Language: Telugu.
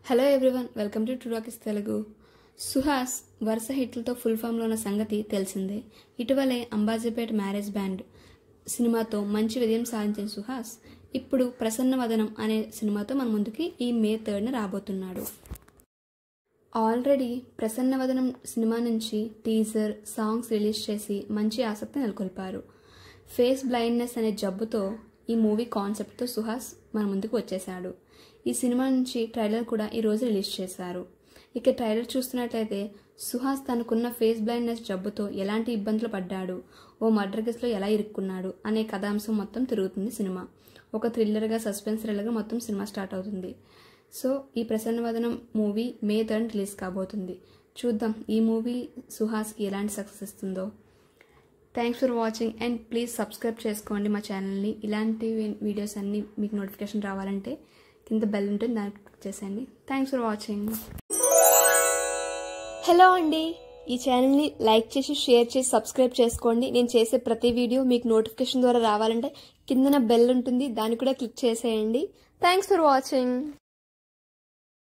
Hello everyone, welcome to talkies Telugu. Suhas వరుస హిట్లతో ఫుల్ ఫామ్లో ఉన్న సంగతి తెలిసిందే. ఇటీవలే అంబాజీపేట్ మ్యారేజ్ బ్యాండ్ సినిమాతో మంచి విజయం సాధించిన సుహాస్ ఇప్పుడు ప్రసన్నవదనం అనే సినిమాతో మన ముందుకి ఈ మే 3న రాబోతున్నాడు. ఆల్రెడీ ప్రసన్నవదనం సినిమా నుంచి టీజర్, సాంగ్స్ రిలీజ్ చేసి మంచి ఆసక్తి నెలకొల్పారు. ఫేస్ బ్లైండ్నెస్ అనే జబ్బుతో ఈ మూవీ కాన్సెప్ట్తో సుహాస్ మన ముందుకు వచ్చేశాడు. ఈ సినిమా నుంచి ట్రైలర్ కూడా ఈరోజు రిలీజ్ చేశారు. ఇక ట్రైలర్ చూస్తున్నట్లయితే సుహాస్ తనకున్న ఫేస్ బ్లైండ్నెస్ జబ్బుతో ఎలాంటి ఇబ్బందులు పడ్డాడు, ఓ మర్డర్ కేసులో ఎలా ఇరుక్కున్నాడు అనే కథాంశం మొత్తం తిరుగుతుంది సినిమా. ఒక థ్రిల్లర్గా, సస్పెన్స్ థ్రిల్లర్గా మొత్తం సినిమా స్టార్ట్ అవుతుంది. సో ఈ ప్రసన్నవదనం మూవీ మే 3 రిలీజ్ కాబోతుంది. చూద్దాం ఈ మూవీ సుహాస్కి ఎలాంటి సక్సెస్ ఇస్తుందో. Thanks for watching and please subscribe చేసుకోండి మా ఛానల్ని. ఇలాంటి వీడియోస్ అన్నీ మీకు నోటిఫికేషన్ రావాలంటే కింద బెల్ ఉంటుంది, దాన్ని క్లిక్ చేసేయండి. Thanks for watching. హలో అండి, ఈ ఛానల్ని లైక్ చేసి, షేర్ చేసి, సబ్స్క్రైబ్ చేసుకోండి. నేను చేసే ప్రతి వీడియో మీకు నోటిఫికేషన్ ద్వారా రావాలంటే కిందన బెల్ ఉంటుంది, దాన్ని కూడా క్లిక్ చేసేయండి. Thanks for watching.